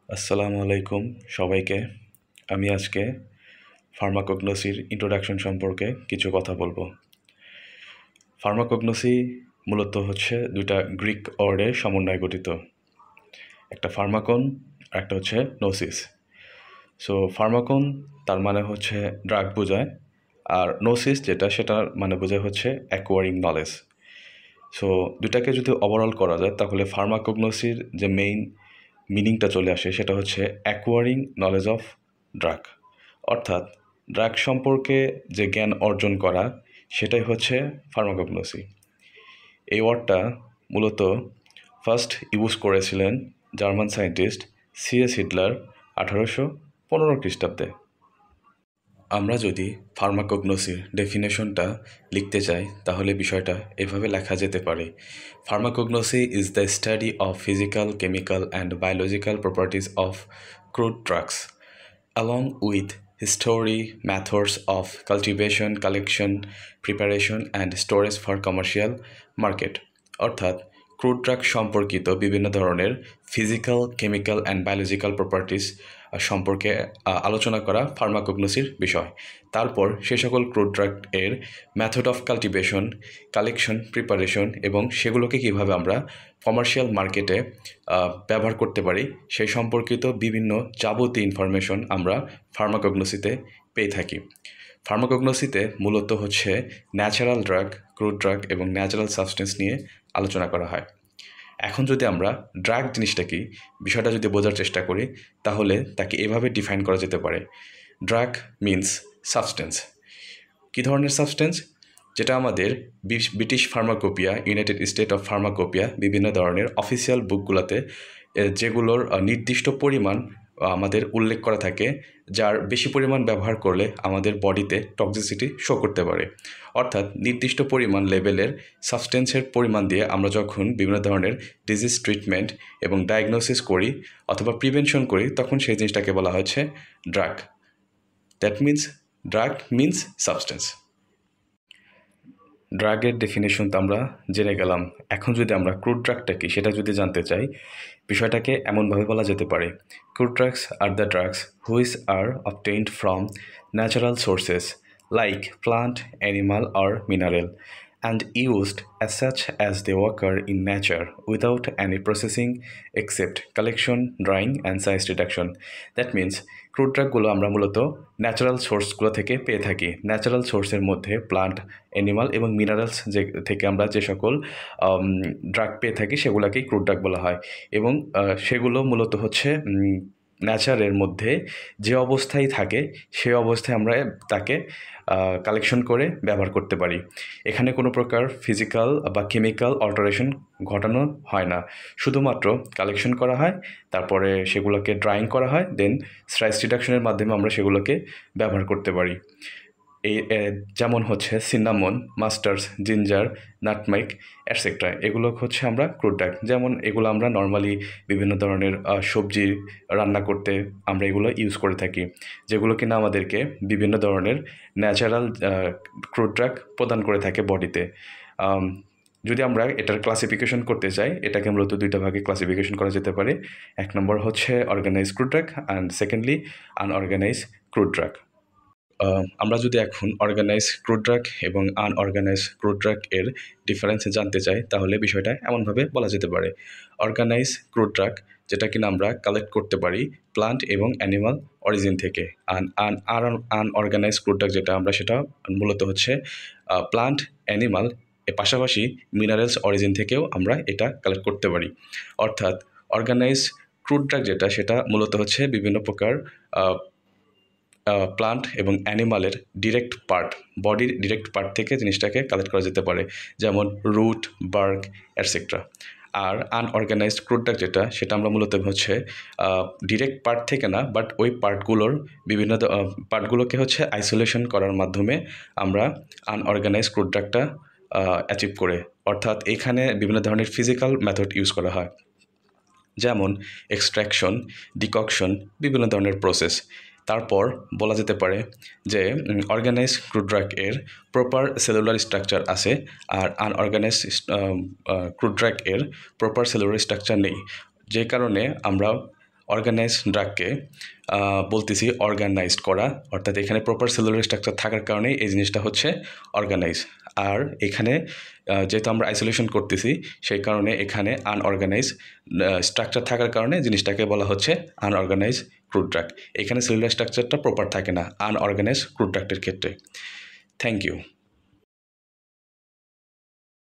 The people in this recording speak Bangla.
আসসালামু আলাইকুম সবাইকে। আমি আজকে ফার্মাকগনোসির ইন্ট্রোডাকশন সম্পর্কে কিছু কথা বলবো। ফার্মাকগনোসি মূলত হচ্ছে দুইটা গ্রিক ওয়ার্ডের সমন্বয়ে গঠিত, একটা ফার্মাকন আর একটা হচ্ছে নোসিস। সো ফার্মাকন তার মানে হচ্ছে ড্রাগ বোঝায়, আর নোসিস যেটা সেটার মানে বোঝায় হচ্ছে অ্যাকোয়ারিং নলেজ। সো দুটাকে যদি ওভারঅল করা যায় তাহলে ফার্মাকগনোসির যে মেইন মিনিংটা চলে আসে সেটা হচ্ছে অ্যাকোয়ারিং নলেজ অফ ড্রাগ, অর্থাৎ ড্রাগ সম্পর্কে যে জ্ঞান অর্জন করা সেটাই হচ্ছে ফার্মাকগনোসি। এই ওয়ার্ডটা মূলত ফার্স্ট ইউজ করেছিলেন জার্মান সায়েন্টিস্ট সিএস হিটলার 1815 খ্রিস্টাব্দে। আমরা যদি ফার্মাকগনোসির ডেফিনেশনটা লিখতে চাই তাহলে বিষয়টা এভাবে লেখা যেতে পারে: pharmacognosy is the study of physical, chemical and biological properties of crude drugs along with history, methods of cultivation, collection, preparation and storage for commercial market। অর্থাৎ ক্রুড ড্রাগ সম্পর্কিত বিভিন্ন ধরনের physical, chemical and biological properties সম্পর্কে আলোচনা করা ফার্মাকগনোসির বিষয়। তারপর সে সকল ক্রুড ড্রাগ এর method of cultivation, collection, preparation এবং সেগুলোকে কীভাবে আমরা কমার্শিয়াল মার্কেটে ব্যবহার করতে পারি সেই সম্পর্কিত বিভিন্ন যাবতীয় ইনফরমেশন আমরা ফার্মাকগনোসিতে পেয়ে থাকি। ফার্মাকগনোসিতে মূলত হচ্ছে ন্যাচারাল ড্রাগ, ক্রুড ড্রাগ এবং ন্যাচারাল সাবস্টেন্স নিয়ে আলোচনা করা হয়। এখন যদি আমরা ড্রাগ জিনিসটা কি বিষয়টা যদি বোঝার চেষ্টা করি তাহলে তাকে এভাবে ডিফাইন করা যেতে পারে: ড্রাগ মিন্স সাবস্টেন্স। কী ধরনের সাবস্টেন্স? যেটা আমাদের British pharmacopoeia, United state of pharmacopoeia বিভিন্ন ধরনের অফিসিয়াল বুকগুলোতে যেগুলোর নির্দিষ্ট পরিমাণ আমাদের উল্লেখ করা থাকে, যার বেশি পরিমাণ ব্যবহার করলে আমাদের বডিতে টক্সিসিটি শো করতে পারে। অর্থাৎ নির্দিষ্ট পরিমাণ লেভেলের সাবস্টেন্সের পরিমাণ দিয়ে আমরা যখন বিভিন্ন ধরনের ডিজিজ ট্রিটমেন্ট এবং ডায়াগনোসিস করি অথবা প্রিভেনশন করি তখন সেই জিনিসটাকে বলা হচ্ছে drug. That means drug means substance. ড্রাগের ডেফিনেশন তো আমরা জেনে গেলাম। এখন যদি আমরা ক্রুড ড্রাগটা কি সেটা যদি জানতে চাই, বিষয়টাকে এমনভাবে বলা যেতে পারে: crude drugs are the drugs which are obtained from natural sources like plant, animal or mineral and used as such as they occur in nature without any processing except collection, drying and size reduction। That means crude ড্রাগগুলো আমরা মূলত ন্যাচারাল সোর্সগুলো থেকে পেয়ে থাকি। ন্যাচারাল সোর্সের মধ্যে প্লান্ট, অ্যানিমাল এবং মিনারেলস যে থেকে আমরা যে সকল ড্রাগ পেয়ে থাকি সেগুলোকেই ক্রুড ড্রাগ বলা হয়। এবং সেগুলো মূলত হচ্ছে ন্যাচারের মধ্যে যে অবস্থায় থাকে সেই অবস্থায় আমরা তাকে কালেকশন করে ব্যবহার করতে পারি। এখানে কোনো প্রকার ফিজিক্যাল বা কেমিক্যাল অল্টারেশন ঘটানো হয় না, শুধুমাত্র কালেকশন করা হয়, তারপরে সেগুলোকে ড্রাইং করা হয়, দেন সাইজ রিডাকশনের মাধ্যমে আমরা সেগুলোকে ব্যবহার করতে পারি। এই যেমন হচ্ছে সিনামন, মাস্টার্ডস, জিঞ্জার, নাটমেগ অ্যাটসেট্রা, এগুলো হচ্ছে আমরা ক্রুড ড্রাগ। যেমন এগুলো আমরা নর্মালি বিভিন্ন ধরনের সবজি রান্না করতে আমরা এগুলো ইউজ করে থাকি, যেগুলো কিনা আমাদেরকে বিভিন্ন ধরনের ন্যাচারাল ক্রুড ড্রাগ প্রদান করে থাকে বডিতে। যদি আমরা এটার ক্লাসিফিকেশন করতে চাই, এটাকে মূলত দুইটা ভাগে ক্লাসিফিকেশন করা যেতে পারে। এক নম্বর হচ্ছে organise crude drug and secondly unorganise crude drug. আমরা যদি এখন অর্গানাইজ ক্রুড ড্রাগ এবং আনঅর্গানাইজ ক্রুড ড্রাগ এর ডিফারেন্স জানতে চাই তাহলে বিষয়টা এমনভাবে বলা যেতে পারে: অর্গানাইজ ক্রুড ড্রাগ যেটা কিনা আমরা কালেক্ট করতে পারি প্লান্ট এবং অ্যানিমাল অরিজিন থেকে, আনঅর্গানাইজ ক্রুড ড্রাগ যেটা আমরা সেটা মূলত হচ্ছে প্লান্ট, অ্যানিমাল এর পাশাপাশি মিনারেলস অরিজিন থেকেও আমরা এটা কালেক্ট করতে পারি। অর্থাৎ অর্গানাইজ ক্রুড ড্রাগ যেটা সেটা মূলত হচ্ছে বিভিন্ন প্রকার প্লান্ট এবং অ্যানিমালের ডিরেক্ট পার্ট, বডির ডিরেক্ট পার্ট থেকে জিনিসটাকে কালেক্ট করা যেতে পারে, যেমন রুট, বার্ক অ্যাটসেট্রা। আর আনঅর্গানাইজড ক্রুড ড্রাগ যেটা সেটা আমরা মূলত হচ্ছে ডিরেক্ট পার্ট থেকে না, বাট ওই পার্টগুলোর বিভিন্ন পার্টগুলোকে হচ্ছে আইসোলেশন করার মাধ্যমে আমরা আনঅর্গানাইজড ক্রুড ড্রাগটা অ্যাচিভ করে। অর্থাৎ এখানে বিভিন্ন ধরনের ফিজিক্যাল মেথড ইউজ করা হয়, যেমন এক্সট্র্যাকশন, ডিককশন, বিভিন্ন ধরনের প্রসেস। তারপর বলা যেতে পারে যে অর্গানাইজ ক্রুড ড্রাগ এর প্রপার সেলুলার স্ট্রাকচার আছে আর আনঅর্গানাইজ ক্রুড ড্রাগ এর প্রপার সেলুলার স্ট্রাকচার নেই, যে কারণে আমরা অর্গানাইজ ড্রাগকে বলতেছি অর্গানাইজড করা, অর্থাৎ এখানে প্রপার সেলুলার স্ট্রাকচার থাকার কারণে এই জিনিসটা হচ্ছে অর্গানাইজ। আর এখানে যেহেতু আমরা আইসোলেশন করতেছি সেই কারণে এখানে আনঅর্গানাইজ স্ট্রাকচার থাকার কারণে জিনিসটাকে বলা হচ্ছে আনঅর্গানাইজ ক্রুড ড্রাগ। এখানে সেলুলার স্ট্রাকচারটা প্রপার থাকে না আনঅর্গানাইজ ক্রুড ড্রাগের ক্ষেত্রে। Thank you.